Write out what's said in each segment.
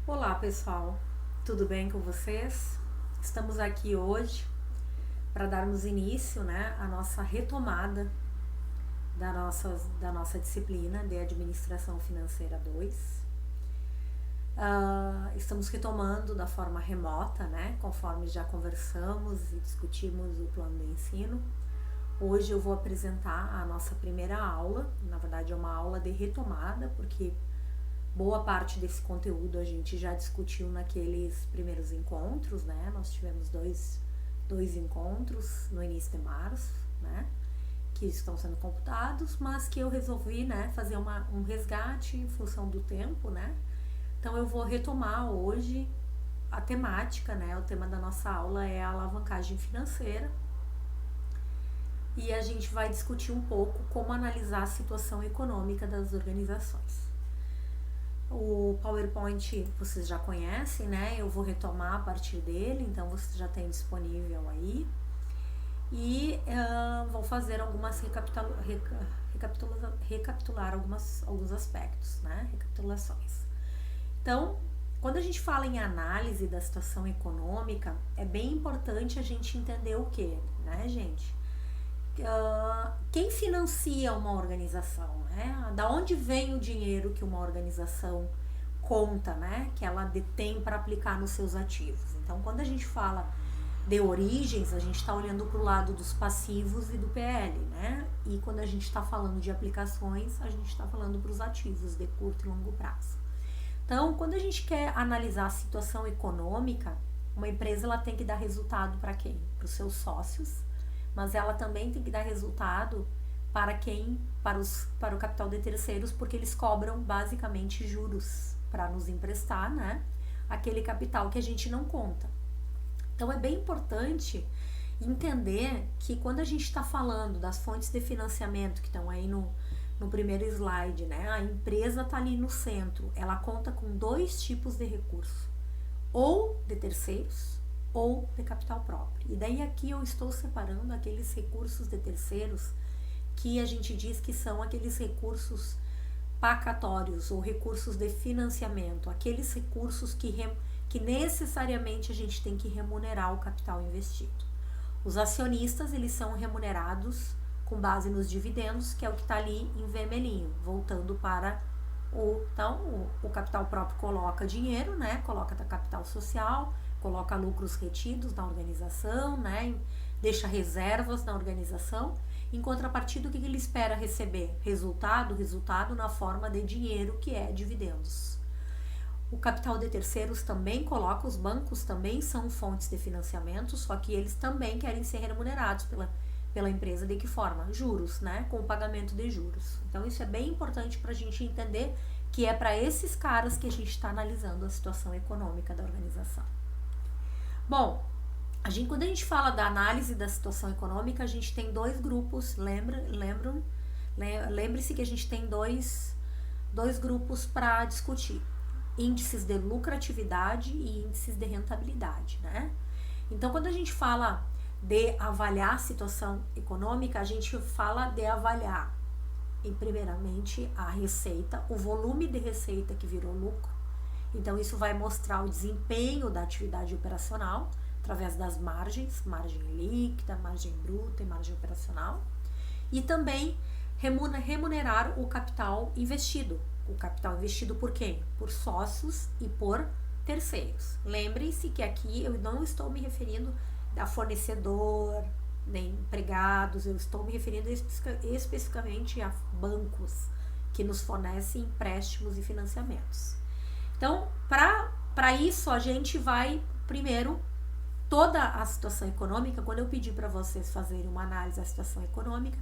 Olá pessoal, tudo bem com vocês? Estamos aqui hoje para darmos início, à nossa retomada da nossa disciplina de Administração Financeira 2. Estamos retomando da forma remota, conforme já conversamos e discutimos o plano de ensino. Hoje eu vou apresentar a nossa primeira aula, na verdade é uma aula de retomada, porque boa parte desse conteúdo a gente já discutiu naqueles primeiros encontros, Nós tivemos dois encontros no início de março, Que estão sendo computados, mas que eu resolvi, fazer um resgate em função do tempo, Então eu vou retomar hoje a temática, O tema da nossa aula é a alavancagem financeira. E a gente vai discutir um pouco como analisar a situação econômica das organizações. O PowerPoint vocês já conhecem, Eu vou retomar a partir dele, então vocês já têm disponível aí. E vou fazer algumas recapitular alguns aspectos, Recapitulações. Então, quando a gente fala em análise da situação econômica, é bem importante a gente entender o quê, gente? Quem financia uma organização, Da onde vem o dinheiro que uma organização conta, Que ela detém para aplicar nos seus ativos. Então, quando a gente fala de origens, a gente está olhando para o lado dos passivos e do PL, E quando a gente está falando de aplicações, a gente está falando para os ativos de curto e longo prazo. Então, quando a gente quer analisar a situação econômica, uma empresa ela tem que dar resultado para quem? Para os seus sócios, mas ela também tem que dar resultado para quem? Para o capital de terceiros, porque eles cobram basicamente juros para nos emprestar, Aquele capital que a gente não conta. Então é bem importante entender que quando a gente está falando das fontes de financiamento que estão aí no primeiro slide, A empresa está ali no centro, ela conta com dois tipos de recurso, ou de terceiros, ou de capital próprio. E daí aqui eu estou separando aqueles recursos de terceiros que a gente diz que são aqueles recursos pacatórios ou recursos de financiamento, aqueles recursos que necessariamente a gente tem que remunerar o capital investido. Os acionistas, eles são remunerados com base nos dividendos, que é o que está ali em vermelhinho, voltando para o capital próprio coloca dinheiro, Coloca capital social, coloca lucros retidos na organização, Deixa reservas na organização. Em contrapartida, o que ele espera receber? Resultado na forma de dinheiro, que é dividendos. O capital de terceiros também coloca, os bancos também são fontes de financiamento, só que eles também querem ser remunerados pela empresa. De que forma? Juros, com o pagamento de juros. Então isso é bem importante para a gente entender que é para esses caras que a gente está analisando a situação econômica da organização. Bom, quando a gente fala da análise da situação econômica, a gente tem dois grupos, lembre-se que a gente tem dois grupos para discutir: índices de lucratividade e índices de rentabilidade, Então, quando a gente fala de avaliar a situação econômica, a gente fala de avaliar, primeiramente, a receita, o volume de receita que virou lucro. Então, isso vai mostrar o desempenho da atividade operacional através das margens, margem líquida, margem bruta e margem operacional. E também remunerar o capital investido. O capital investido por quem? Por sócios e por terceiros. Lembrem-se que aqui eu não estou me referindo a fornecedor, nem empregados, eu estou me referindo especificamente a bancos que nos fornecem empréstimos e financiamentos. Então, para isso, a gente vai, primeiro, toda a situação econômica. Quando eu pedir para vocês fazerem uma análise da situação econômica,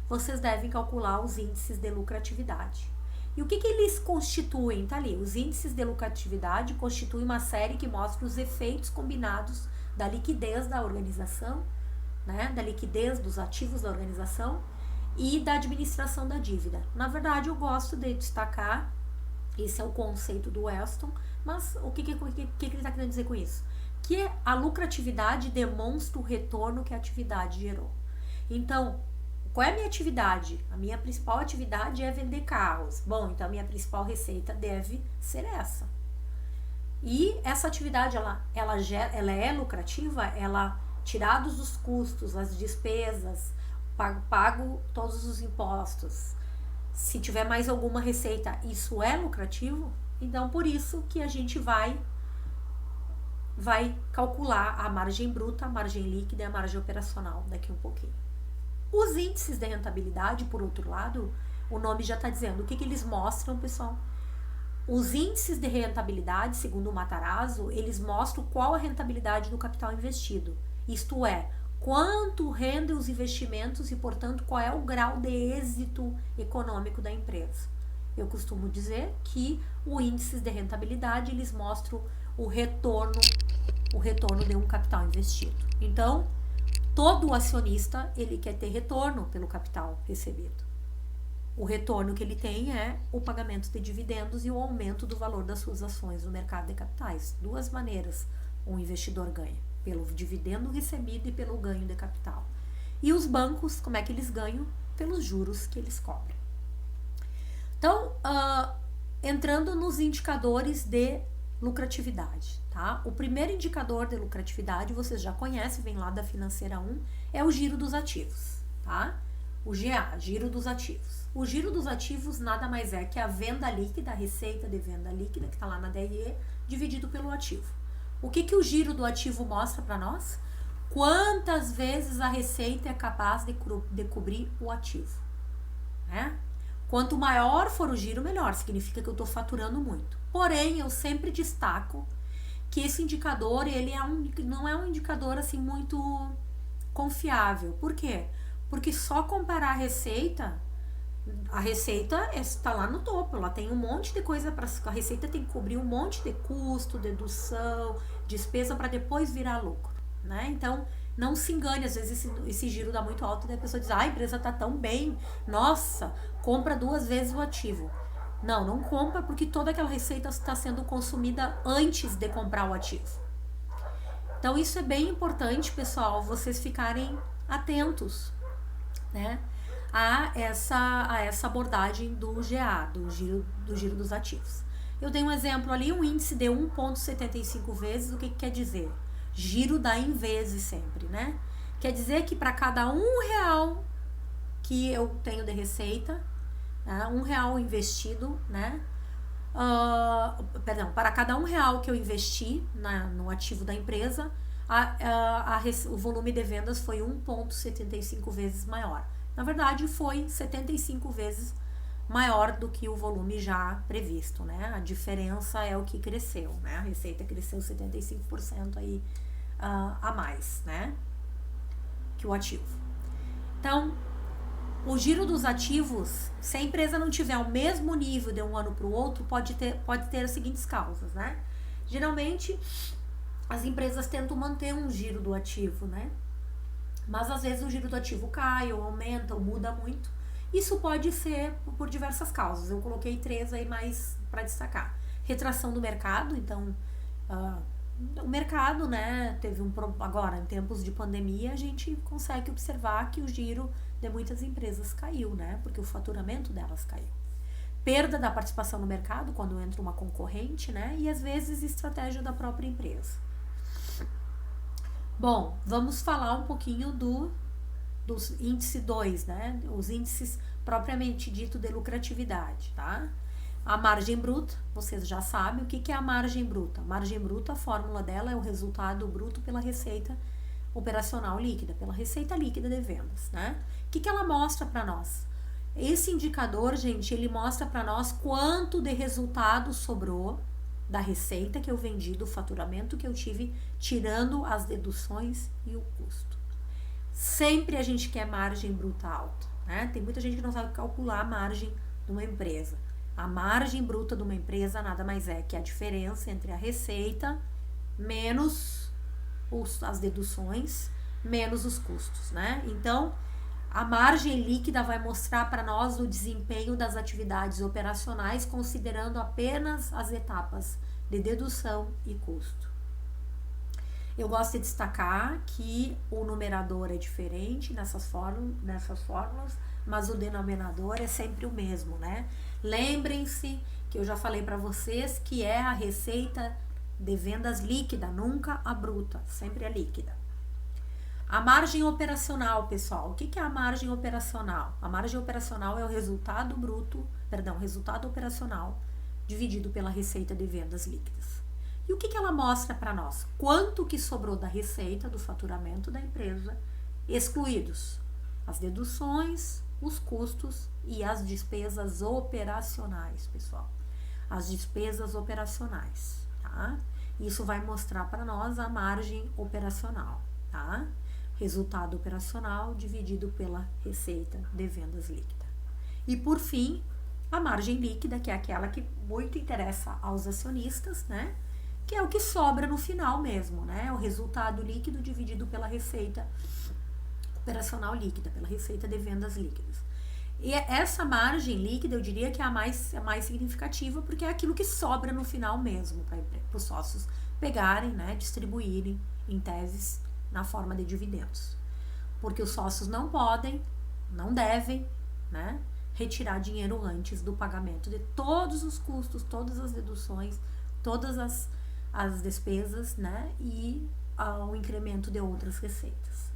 vocês devem calcular os índices de lucratividade. E o que eles constituem? Tá ali, os índices de lucratividade constituem uma série que mostra os efeitos combinados da liquidez da organização, Da liquidez dos ativos da organização e da administração da dívida. Na verdade, eu gosto de destacar, esse é o conceito do Weston, mas o que ele está querendo dizer com isso? Que a lucratividade demonstra o retorno que a atividade gerou. Então, qual é a minha atividade? A minha principal atividade é vender carros. Bom, então a minha principal receita deve ser essa. E essa atividade, ela é lucrativa, ela, tirados os custos, as despesas, pago todos os impostos, se tiver mais alguma receita, isso é lucrativo? Então, por isso que a gente vai calcular a margem bruta, a margem líquida e a margem operacional daqui um pouquinho. Os índices de rentabilidade, por outro lado, o nome já está dizendo. O que eles mostram, pessoal? Os índices de rentabilidade, segundo o Matarazzo, eles mostram qual a rentabilidade do capital investido. Isto é, quanto rendem os investimentos e, portanto, qual é o grau de êxito econômico da empresa. Eu costumo dizer que os índices de rentabilidade, eles mostram o retorno de um capital investido. Então, todo acionista, ele quer ter retorno pelo capital recebido. O retorno que ele tem é o pagamento de dividendos e o aumento do valor das suas ações no mercado de capitais. Duas maneiras um investidor ganha: pelo dividendo recebido e pelo ganho de capital. E os bancos, como é que eles ganham? Pelos juros que eles cobram. Então, entrando nos indicadores de lucratividade, tá? O primeiro indicador de lucratividade, vocês já conhecem, vem lá da Financeira 1, é o giro dos ativos, tá? O GA, giro dos ativos. O giro dos ativos nada mais é que a venda líquida, a receita de venda líquida, que está lá na DRE, dividido pelo ativo. O que o giro do ativo mostra para nós? Quantas vezes a receita é capaz de cobrir o ativo, né? Quanto maior for o giro, melhor. Significa que eu estou faturando muito. Porém, eu sempre destaco que esse indicador, ele não é um indicador assim muito confiável. Por quê? Porque só comparar a receita está lá no topo. Ela tem um monte de coisa para... A receita tem que cobrir um monte de custo, dedução, despesa para depois virar lucro, né? Então, não se engane, às vezes esse giro dá muito alto e a pessoa diz, a empresa tá tão bem, nossa, compra 2 vezes o ativo. Não compra porque toda aquela receita está sendo consumida antes de comprar o ativo. Então isso é bem importante, pessoal, vocês ficarem atentos, né, a essa abordagem do GA, do giro dos ativos. Eu dei um exemplo ali, um índice de 1,75 vezes, o que quer dizer? Giro dá em vezes sempre, né? Quer dizer que para cada R$1 que eu tenho de receita, R$1 investido, né? Para cada R$1 que eu investi no ativo da empresa, o volume de vendas foi 1,75 vezes maior. Na verdade, foi 75 vezes maior do que o volume já previsto, né? A diferença é o que cresceu, né? A receita cresceu 75% aí a mais, né? Que o ativo. Então, o giro dos ativos, se a empresa não tiver o mesmo nível de um ano para o outro, pode ter as seguintes causas, né? Geralmente, as empresas tentam manter um giro do ativo, né? Mas às vezes o giro do ativo cai, ou aumenta, ou muda muito. Isso pode ser por diversas causas. Eu coloquei 3 aí mais para destacar. Retração do mercado, então o mercado, né, agora em tempos de pandemia, a gente consegue observar que o giro de muitas empresas caiu, né, porque o faturamento delas caiu. Perda da participação no mercado quando entra uma concorrente, né, e às vezes estratégia da própria empresa. Bom, vamos falar um pouquinho dos índice 2, né? Os índices propriamente dito de lucratividade, tá? A margem bruta, vocês já sabem o que é a margem bruta. A margem bruta, a fórmula dela é o resultado bruto pela receita operacional líquida, pela receita líquida de vendas, né? O que ela mostra para nós? Esse indicador, gente, ele mostra para nós quanto de resultado sobrou da receita que eu vendi, do faturamento que eu tive, tirando as deduções e o custo. Sempre a gente quer margem bruta alta, né? Tem muita gente que não sabe calcular a margem de uma empresa. A margem bruta de uma empresa nada mais é que a diferença entre a receita menos as deduções, menos os custos, né? Então, a margem líquida vai mostrar para nós o desempenho das atividades operacionais, considerando apenas as etapas de dedução e custo. Eu gosto de destacar que o numerador é diferente nessas fórmulas, mas o denominador é sempre o mesmo, né? Lembrem-se que eu já falei para vocês que é a receita de vendas líquida, nunca a bruta, sempre a líquida. A margem operacional, pessoal. O que é a margem operacional? A margem operacional é o resultado resultado operacional dividido pela receita de vendas líquidas. E o que ela mostra para nós? Quanto que sobrou da receita, do faturamento da empresa, excluídos as deduções, os custos e as despesas operacionais, pessoal. As despesas operacionais, tá? Isso vai mostrar para nós a margem operacional, tá? Resultado operacional dividido pela receita de vendas líquida. E por fim, a margem líquida, que é aquela que muito interessa aos acionistas, né? Que é o que sobra no final mesmo, né? O resultado líquido dividido pela receita operacional líquida, pela receita de vendas líquidas. E essa margem líquida, eu diria que é a mais significativa, porque é aquilo que sobra no final mesmo, para os sócios pegarem, né? Distribuírem em teses na forma de dividendos. Porque os sócios não podem, não devem, né, retirar dinheiro antes do pagamento de todos os custos, todas as deduções, todas as despesas, né, e o incremento de outras receitas.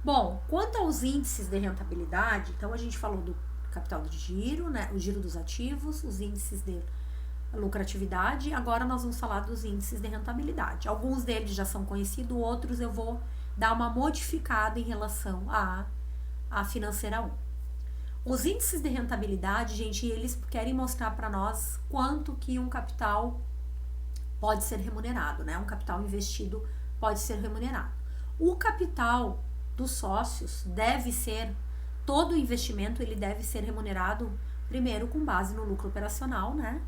Bom, quanto aos índices de rentabilidade, então a gente falou do capital de giro, né, o giro dos ativos, os índices de lucratividade. Agora nós vamos falar dos índices de rentabilidade. Alguns deles já são conhecidos, outros eu vou dar uma modificada em relação à financeira 1. Os índices de rentabilidade, gente, eles querem mostrar para nós quanto que um capital pode ser remunerado, né? Um capital investido pode ser remunerado. O capital dos sócios deve ser, todo investimento ele deve ser remunerado primeiro com base no lucro operacional, né?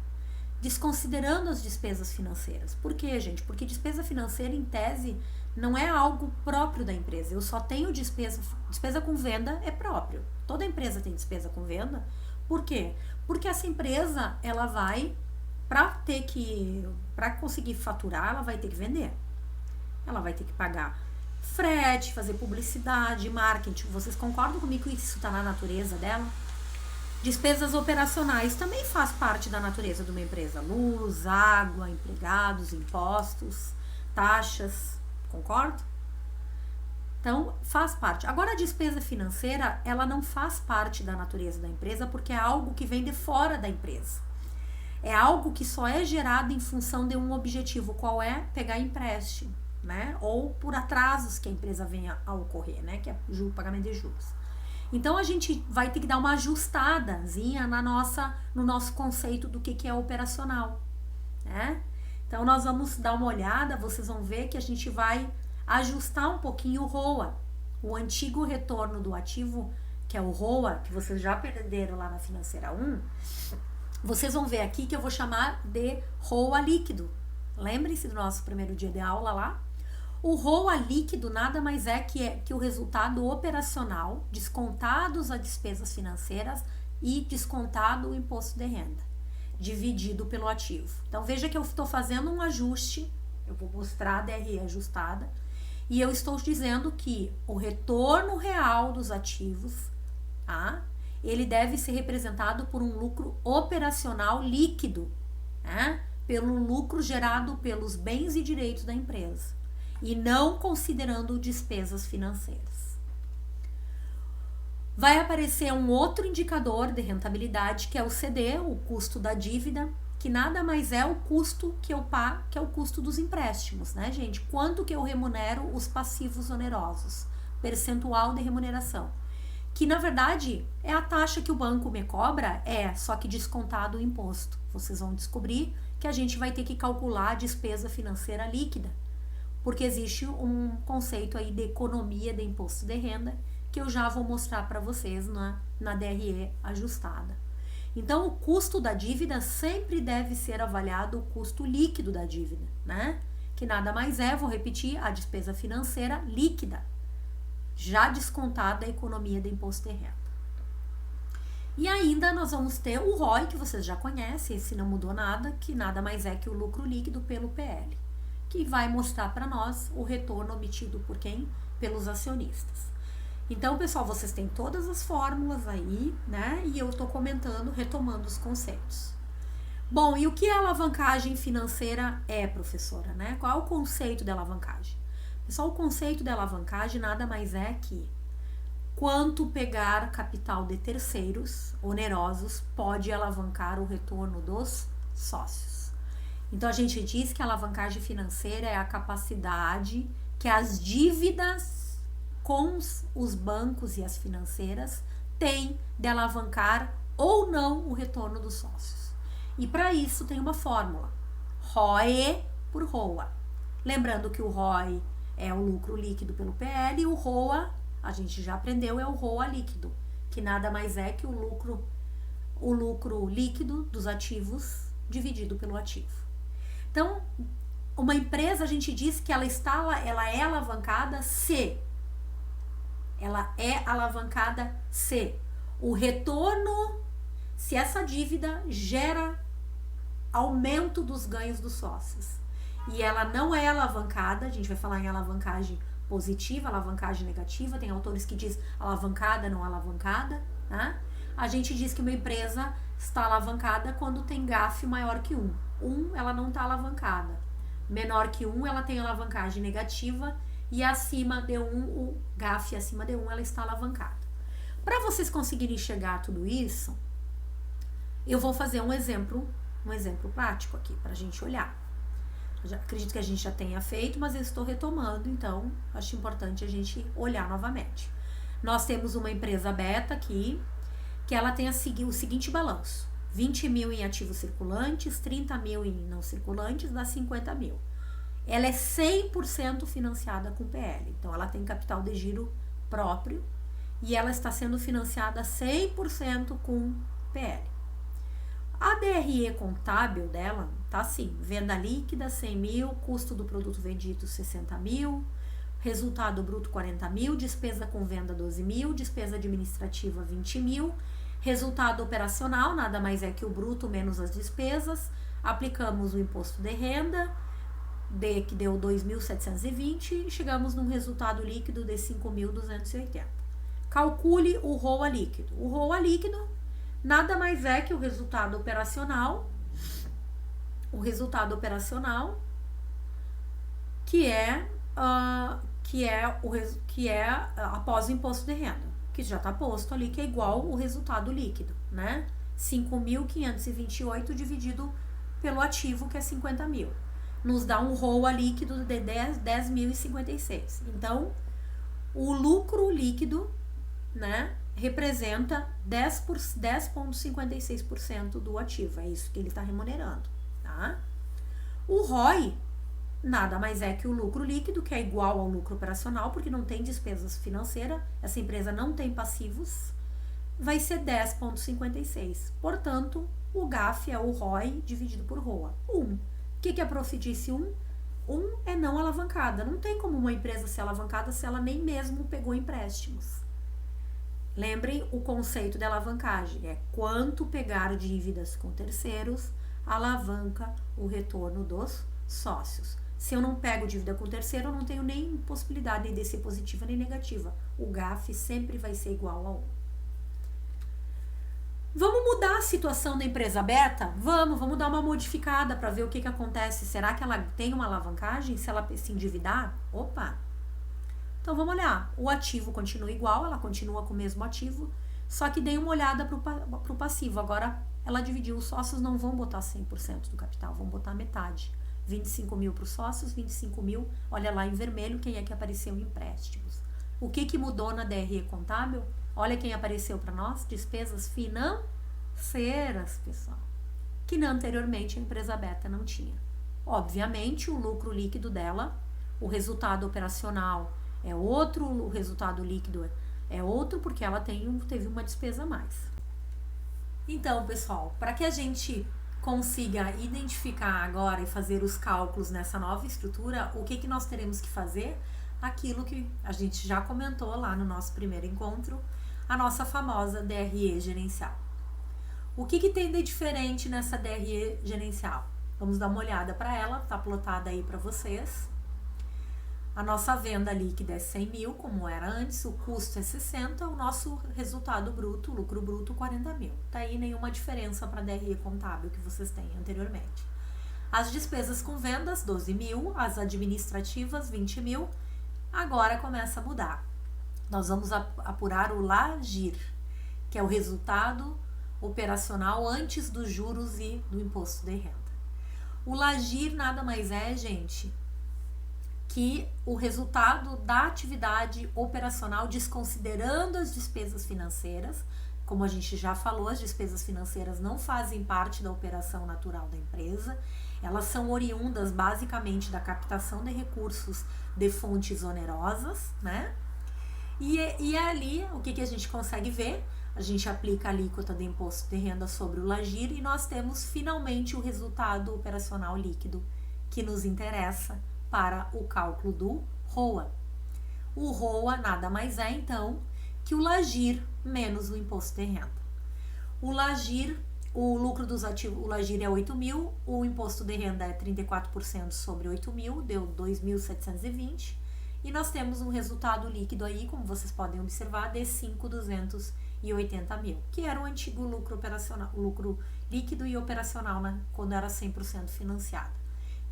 Desconsiderando as despesas financeiras. Por quê, gente? Porque despesa financeira, em tese, não é algo próprio da empresa. Eu só tenho despesa com venda é próprio. Toda empresa tem despesa com venda. Por quê? Porque essa empresa, ela vai, para conseguir faturar, ela vai ter que vender. Ela vai ter que pagar frete, fazer publicidade, marketing. Vocês concordam comigo que isso está na natureza dela? Despesas operacionais também faz parte da natureza de uma empresa. Luz, água, empregados, impostos, taxas, concordo? Então, faz parte. Agora, a despesa financeira, ela não faz parte da natureza da empresa porque é algo que vem de fora da empresa. É algo que só é gerado em função de um objetivo, qual é? Pegar empréstimo, né? Ou por atrasos que a empresa venha a ocorrer, né? Que é o pagamento de juros. Então, a gente vai ter que dar uma ajustadazinha no nosso conceito do que é operacional, né? Então, nós vamos dar uma olhada, vocês vão ver que a gente vai ajustar um pouquinho o ROA, o antigo retorno do ativo, que é o ROA, que vocês já aprenderam lá na Financeira 1, vocês vão ver aqui que eu vou chamar de ROA líquido. Lembrem-se do nosso primeiro dia de aula lá? O ROA líquido nada mais é que o resultado operacional, descontados as despesas financeiras e descontado o imposto de renda, dividido pelo ativo. Então, veja que eu estou fazendo um ajuste, eu vou mostrar a DRE ajustada, e eu estou dizendo que o retorno real dos ativos, tá? Ele deve ser representado por um lucro operacional líquido, né? Pelo lucro gerado pelos bens e direitos da empresa, e não considerando despesas financeiras. Vai aparecer um outro indicador de rentabilidade, que é o CD, o custo da dívida, que nada mais é o custo que eu pago, que é o custo dos empréstimos, né, gente? Quanto que eu remunero os passivos onerosos, percentual de remuneração. Que, na verdade, é a taxa que o banco me cobra, só que descontado o imposto. Vocês vão descobrir que a gente vai ter que calcular a despesa financeira líquida, porque existe um conceito aí de economia de imposto de renda, que eu já vou mostrar para vocês na DRE ajustada. Então, o custo da dívida sempre deve ser avaliado o custo líquido da dívida, né? Que nada mais é, vou repetir, a despesa financeira líquida, já descontada a economia de imposto de renda. E ainda nós vamos ter o ROI, que vocês já conhecem, esse não mudou nada, que nada mais é que o lucro líquido pelo PL, que vai mostrar para nós o retorno obtido por quem? Pelos acionistas. Então, pessoal, vocês têm todas as fórmulas aí, né? E eu tô retomando os conceitos. Bom, e o que a alavancagem financeira é, professora, né? Qual é o conceito da alavancagem? Pessoal, o conceito da alavancagem nada mais é que quanto pegar capital de terceiros onerosos pode alavancar o retorno dos sócios. Então a gente diz que a alavancagem financeira é a capacidade que as dívidas com os bancos e as financeiras têm de alavancar ou não o retorno dos sócios. E para isso tem uma fórmula: ROE por ROA. Lembrando que o ROE é o lucro líquido pelo PL e o ROA, a gente já aprendeu, é o ROA líquido, que nada mais é que o lucro líquido dos ativos dividido pelo ativo. Então, uma empresa, a gente diz que ela é alavancada se o retorno, se essa dívida gera aumento dos ganhos dos sócios. E ela não é alavancada, a gente vai falar em alavancagem positiva, alavancagem negativa, tem autores que dizem alavancada, não alavancada, né? A gente diz que uma empresa está alavancada quando tem GAF maior que 1. 1, ela não está alavancada. Menor que 1, ela tem alavancagem negativa e acima de 1, o GAF acima de 1, ela está alavancada. Para vocês conseguirem enxergar tudo isso, eu vou fazer um exemplo prático aqui para a gente olhar. Eu acredito que a gente já tenha feito, mas eu estou retomando, então acho importante a gente olhar novamente. Nós temos uma empresa beta aqui, que ela tem o seguinte balanço: 20 mil em ativos circulantes, 30 mil em não circulantes, dá 50 mil. Ela é 100% financiada com PL, então ela tem capital de giro próprio e ela está sendo financiada 100% com PL. A DRE contábil dela tá assim: venda líquida 100 mil, custo do produto vendido 60 mil, resultado bruto 40 mil, despesa com venda 12 mil, despesa administrativa 20 mil, resultado operacional nada mais é que o bruto menos as despesas, aplicamos o imposto de renda, que deu 2.720 e chegamos num resultado líquido de 5.280. Calcule o ROA líquido. O ROA líquido nada mais é que o resultado operacional, que é após o imposto de renda, que já está posto ali, que é igual o resultado líquido, né? 5.528 dividido pelo ativo, que é 50 mil. Nos dá um ROA líquido de 10.056. Então, o lucro líquido, né, representa 10,56% do ativo. É isso que ele está remunerando, tá? O ROI nada mais é que o lucro líquido, que é igual ao lucro operacional, porque não tem despesas financeiras, essa empresa não tem passivos, vai ser 10,56. Portanto, o GAF é o ROI dividido por ROA. 1. O que a prof disse? 1 é não alavancada. Não tem como uma empresa ser alavancada se ela nem mesmo pegou empréstimos. Lembrem o conceito de alavancagem, é quanto pegar dívidas com terceiros alavanca o retorno dos sócios. Se eu não pego dívida com terceiro, eu não tenho nem possibilidade de ser positiva nem negativa. O GAF sempre vai ser igual a 1. Vamos mudar a situação da empresa beta? Vamos dar uma modificada para ver o que acontece. Será que ela tem uma alavancagem se ela se endividar? Opa! Então vamos olhar, o ativo continua igual, ela continua com o mesmo ativo, só que dei uma olhada para o passivo. Agora ela dividiu, os sócios não vão botar 100% do capital, vão botar metade. 25 mil para os sócios, 25 mil, olha lá em vermelho quem é que apareceu em empréstimos. O que mudou na DRE contábil? Olha quem apareceu para nós, despesas financeiras, pessoal, que anteriormente a empresa beta não tinha. Obviamente o lucro líquido dela, o resultado operacional é outro, o resultado líquido é outro, porque ela teve uma despesa a mais. Então, pessoal, para que a gente consiga identificar agora e fazer os cálculos nessa nova estrutura, o que nós teremos que fazer? Aquilo que a gente já comentou lá no nosso primeiro encontro, a nossa famosa DRE gerencial. O que tem de diferente nessa DRE gerencial? Vamos dar uma olhada para ela, tá plotada aí para vocês. A nossa venda líquida é 100 mil, como era antes, o custo é 60, o nosso resultado bruto, lucro bruto, 40 mil. Tá aí nenhuma diferença para a DRE contábil que vocês têm anteriormente. As despesas com vendas, 12 mil, as administrativas, 20 mil. Agora começa a mudar. Nós vamos apurar o LAGIR, que é o resultado operacional antes dos juros e do imposto de renda. O LAGIR nada mais é, gente, que o resultado da atividade operacional desconsiderando as despesas financeiras. Como a gente já falou, as despesas financeiras não fazem parte da operação natural da empresa, elas são oriundas basicamente da captação de recursos de fontes onerosas, né? E ali, o que a gente consegue ver? A gente aplica a alíquota de imposto de renda sobre o LAGIR e nós temos finalmente o resultado operacional líquido que nos interessa para o cálculo do ROA. O ROA nada mais é, então, que o LAGIR menos o imposto de renda. O LAGIR, o lucro dos ativos, o LAGIR é 8 mil, o imposto de renda é 34% sobre 8 mil, deu 2.720, e nós temos um resultado líquido aí, como vocês podem observar, de 5.280 mil, que era o antigo lucro operacional, o lucro líquido e operacional, né, quando era 100% financiado.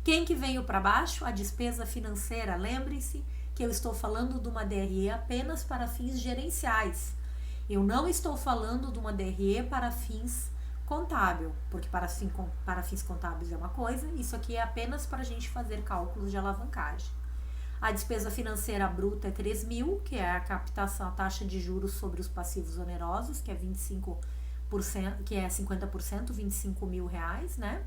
Quem que veio para baixo? A despesa financeira. Lembrem-se que eu estou falando de uma DRE apenas para fins gerenciais. Eu não estou falando de uma DRE para fins contábil, porque para fins contábeis é uma coisa, isso aqui é apenas para a gente fazer cálculos de alavancagem. A despesa financeira bruta é 3 mil, que é a captação, a taxa de juros sobre os passivos onerosos, que é 25%, que é 50%, 25 mil reais, né?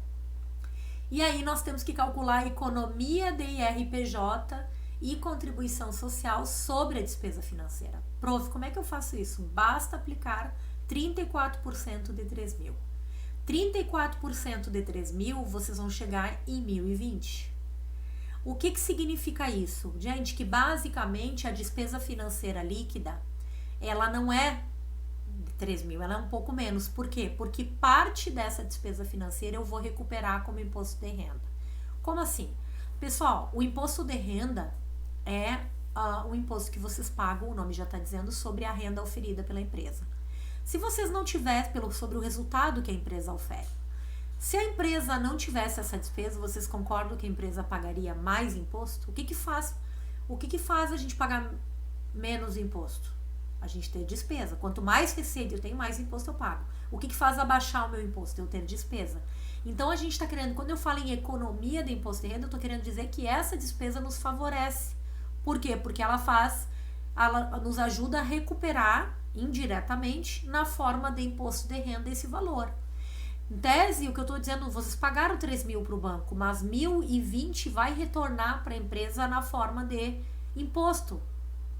E aí nós temos que calcular a economia de IRPJ e contribuição social sobre a despesa financeira. Prof, como é que eu faço isso? Basta aplicar 34% de 3 mil. 34% de 3 mil, vocês vão chegar em 1.020. O que significa isso? Gente, que basicamente a despesa financeira líquida, ela não é 3 mil, ela é um pouco menos. Por quê? Porque parte dessa despesa financeira eu vou recuperar como imposto de renda. Como assim? Pessoal, o imposto de renda é o imposto que vocês pagam, o nome já está dizendo, sobre a renda oferida pela empresa. Se vocês não tivessem sobre o resultado que a empresa ofere, se a empresa não tivesse essa despesa, vocês concordam que a empresa pagaria mais imposto? O que faz a gente pagar menos imposto? A gente ter despesa. Quanto mais receita eu tenho, mais imposto eu pago. O que faz abaixar o meu imposto? Eu ter despesa. Então a gente está querendo, quando eu falo em economia de imposto de renda, eu estou querendo dizer que essa despesa nos favorece. Por quê? Porque ela nos ajuda a recuperar indiretamente na forma de imposto de renda esse valor. Em tese, o que eu estou dizendo, vocês pagaram 3 mil para o banco, mas 1.020 vai retornar para a empresa na forma de imposto.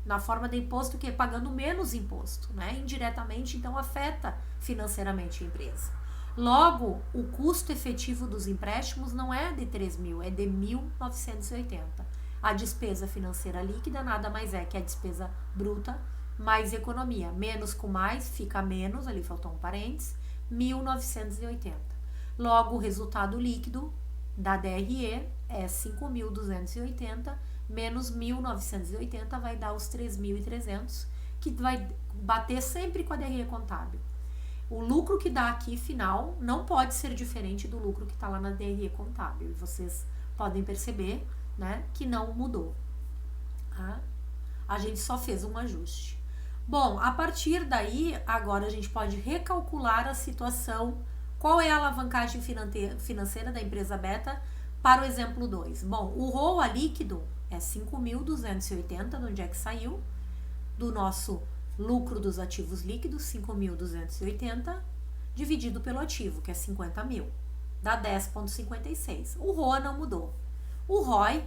Na forma de imposto que é pagando menos imposto, né? Indiretamente, então afeta financeiramente a empresa. Logo, o custo efetivo dos empréstimos não é de 3 mil, é de 1.980. A despesa financeira líquida nada mais é que a despesa bruta mais economia. Menos com mais, fica menos, ali faltou um parênteses, 1.980. Logo, o resultado líquido da DRE é 5.280 menos 1.980 vai dar os 3.300, que vai bater sempre com a DRE contábil. O lucro que dá aqui final não pode ser diferente do lucro que está lá na DRE contábil. E vocês podem perceber, né, que não mudou. Tá? A gente só fez um ajuste. Bom, a partir daí, agora a gente pode recalcular a situação. Qual é a alavancagem financeira da empresa beta para o exemplo 2? Bom, o ROA líquido é 5.280, de onde é que saiu? Do nosso lucro dos ativos líquidos, 5.280, dividido pelo ativo, que é 50 mil. Dá 10,56. O ROA não mudou. O ROI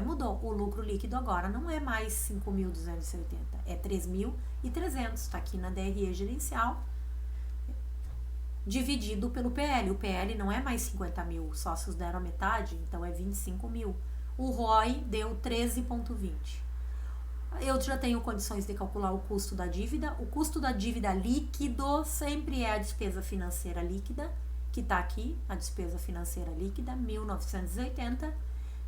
mudou. O lucro líquido agora não é mais 5.280, é 3.300. Está aqui na DRE gerencial, dividido pelo PL. O PL não é mais 50 mil, os sócios deram a metade, então é 25 mil. O ROI deu 13,20. Eu já tenho condições de calcular o custo da dívida. O custo da dívida líquido sempre é a despesa financeira líquida, que está aqui, a despesa financeira líquida, 1.980,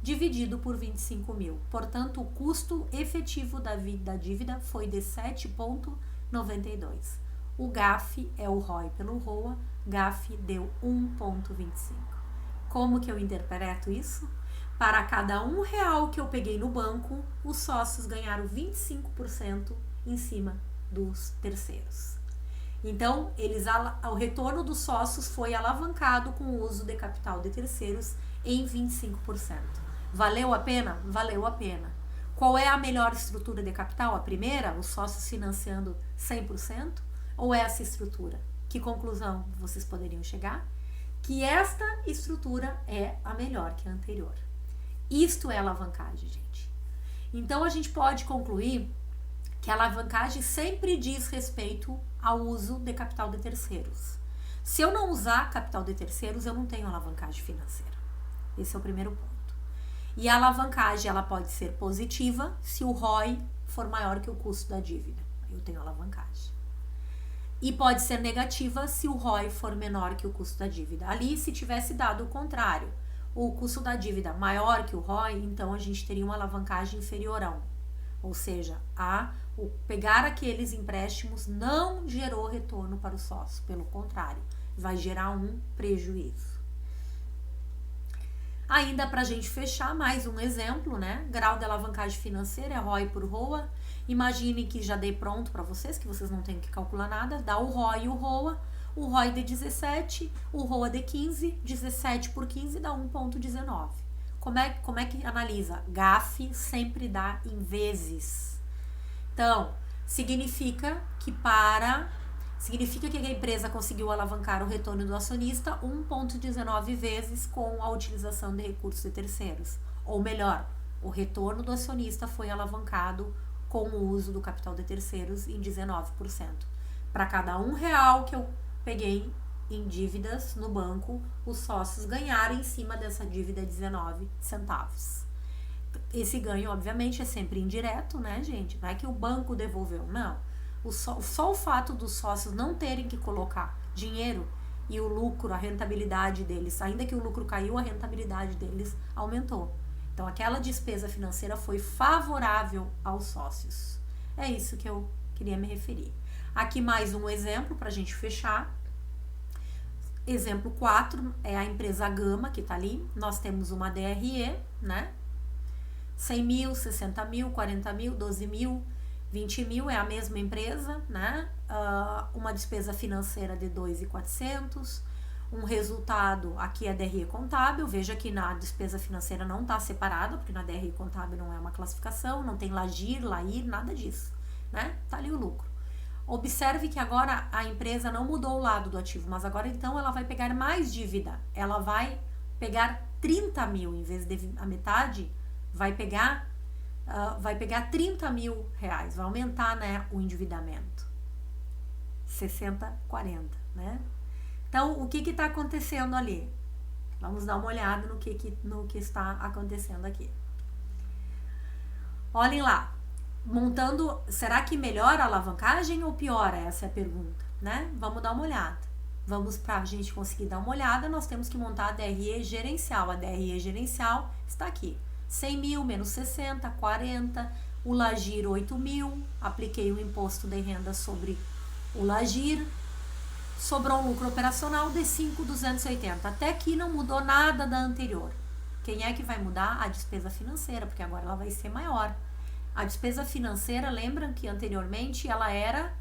dividido por 25 mil. Portanto, o custo efetivo da dívida foi de 7,92. O GAF é o ROI pelo ROA, GAF deu 1,25. Como que eu interpreto isso? Para cada R$1 que eu peguei no banco, os sócios ganharam 25% em cima dos terceiros. Então, o retorno dos sócios foi alavancado com o uso de capital de terceiros em 25%. Valeu a pena? Valeu a pena. Qual é a melhor estrutura de capital? A primeira, os sócios financiando 100%? Ou essa estrutura? Que conclusão vocês poderiam chegar? Que esta estrutura é a melhor que a anterior. Isto é alavancagem, gente. Então, a gente pode concluir que a alavancagem sempre diz respeito ao uso de capital de terceiros. Se eu não usar capital de terceiros, eu não tenho alavancagem financeira. Esse é o primeiro ponto. E a alavancagem, ela pode ser positiva se o ROI for maior que o custo da dívida. Eu tenho alavancagem. E pode ser negativa se o ROI for menor que o custo da dívida. Ali, se tivesse dado o contrário, o custo da dívida maior que o ROI, então a gente teria uma alavancagem inferior a 1. Ou seja, pegar aqueles empréstimos não gerou retorno para o sócio. Pelo contrário, vai gerar um prejuízo. Ainda para a gente fechar, mais um exemplo, né? Grau de alavancagem financeira é ROI por ROA. Imagine que já dei pronto para vocês, que vocês não têm que calcular nada. Dá o ROI e o ROA. O ROI de 17, o ROA de 15, 17 por 15 dá 1,19. Como é que analisa? GAF sempre dá em vezes. Então, significa que a empresa conseguiu alavancar o retorno do acionista 1,19 vezes com a utilização de recursos de terceiros. Ou melhor, o retorno do acionista foi alavancado com o uso do capital de terceiros em 19%. Para cada R$1 que eu peguei em dívidas no banco, os sócios ganharam em cima dessa dívida 19 centavos. Esse ganho, obviamente, é sempre indireto, né, gente? Não é que o banco devolveu, não. Só o fato dos sócios não terem que colocar dinheiro e o lucro, a rentabilidade deles, ainda que o lucro caiu, a rentabilidade deles aumentou. Então, aquela despesa financeira foi favorável aos sócios. É isso que eu queria me referir. Aqui mais um exemplo para a gente fechar. Exemplo 4 é a empresa Gama, que está ali. Nós temos uma DRE, né? 100 mil, 60 mil, 40 mil, 12 mil, 20 mil, é a mesma empresa, né? Uma despesa financeira de 2.400, um resultado, aqui é DRE contábil, veja que na despesa financeira não está separada, porque na DRE contábil não é uma classificação, não tem LAGIR, LAIR, nada disso, né? Tá ali o lucro. Observe que agora a empresa não mudou o lado do ativo, mas agora então ela vai pegar mais dívida. Ela vai pegar 30 mil, em vez de a metade, vai pegar 30 mil reais, vai aumentar, né, o endividamento. 60-40, né? Então, o que está acontecendo ali? Vamos dar uma olhada no que está acontecendo aqui. Olhem lá. Montando, será que melhora a alavancagem ou piora? Essa é a pergunta, né? Vamos dar uma olhada. Para a gente conseguir dar uma olhada, nós temos que montar a DRE gerencial. A DRE gerencial está aqui. 100 mil menos 60, 40. O LAGIR 8 mil. Apliquei o imposto de renda sobre o LAGIR. Sobrou um lucro operacional de 5.280. Até aqui não mudou nada da anterior. Quem é que vai mudar? A despesa financeira, porque agora ela vai ser maior. A despesa financeira, lembram que anteriormente ela era,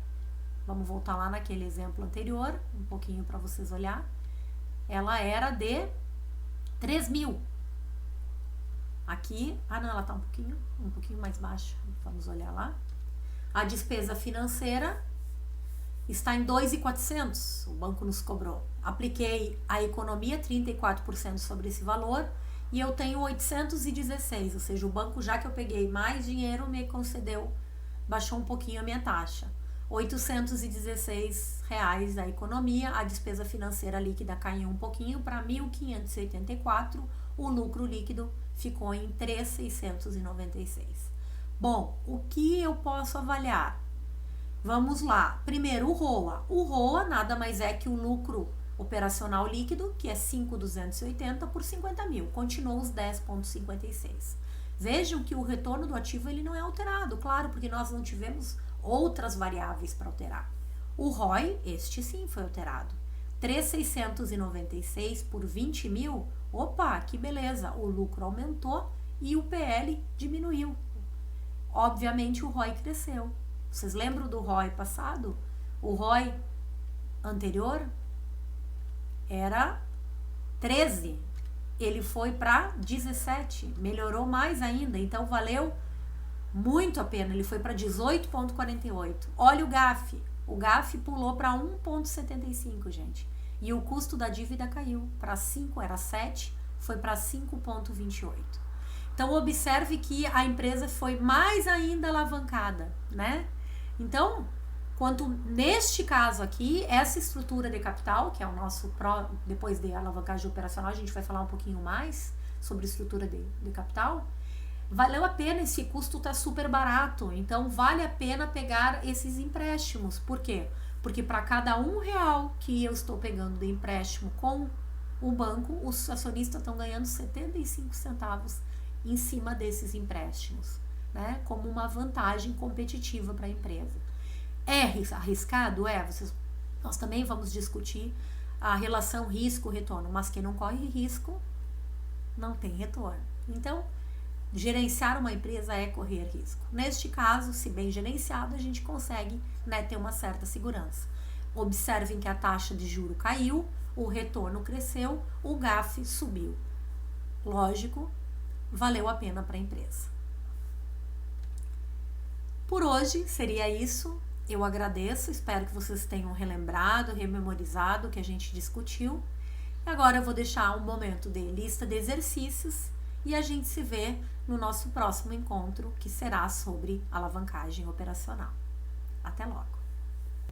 vamos voltar lá naquele exemplo anterior, um pouquinho para vocês olhar, ela era de 3 mil. Aqui, não, ela tá um pouquinho mais baixa, vamos olhar lá. A despesa financeira está em 2.400, o banco nos cobrou. Apliquei a economia, 34% sobre esse valor, e eu tenho 816, ou seja, o banco, já que eu peguei mais dinheiro, me concedeu, baixou um pouquinho a minha taxa. 816 reais a economia, a despesa financeira líquida caiu um pouquinho para 1.584, o lucro líquido ficou em 3.696. Bom, o que eu posso avaliar? Vamos lá. Primeiro, o ROA. O ROA nada mais é que o lucro operacional líquido, que é 5.280 por 50 mil, continuou os 10,56. Vejam que o retorno do ativo ele não é alterado, claro, porque nós não tivemos outras variáveis para alterar. O ROI, este sim foi alterado. 3.696 por 20 mil, opa, que beleza, o lucro aumentou e o PL diminuiu. Obviamente o ROI cresceu. Vocês lembram do ROI passado? O ROI anterior era 13, ele foi para 17, melhorou mais ainda, então valeu muito a pena, ele foi para 18,48. Olha o GAF pulou para 1,75, gente, e o custo da dívida caiu para 5, era 7, foi para 5,28. Então observe que a empresa foi mais ainda alavancada, né? Então, quanto neste caso aqui, essa estrutura de capital, que é o nosso depois de alavancagem operacional, a gente vai falar um pouquinho mais sobre estrutura de capital, valeu a pena, esse custo tá super barato, então vale a pena pegar esses empréstimos. Por quê? Porque para cada R$1 que eu estou pegando de empréstimo com o banco, os acionistas estão ganhando 75 centavos em cima desses empréstimos, né? Como uma vantagem competitiva para a empresa. É arriscado? Nós também vamos discutir a relação risco-retorno, mas quem não corre risco não tem retorno. Então, gerenciar uma empresa é correr risco. Neste caso, se bem gerenciado, a gente consegue, né, ter uma certa segurança. Observem que a taxa de juro caiu, o retorno cresceu, o GAF subiu. Lógico, valeu a pena para a empresa. Por hoje seria isso. Eu agradeço, espero que vocês tenham relembrado, rememorizado o que a gente discutiu. Agora eu vou deixar um momento de lista de exercícios e a gente se vê no nosso próximo encontro, que será sobre alavancagem operacional. Até logo!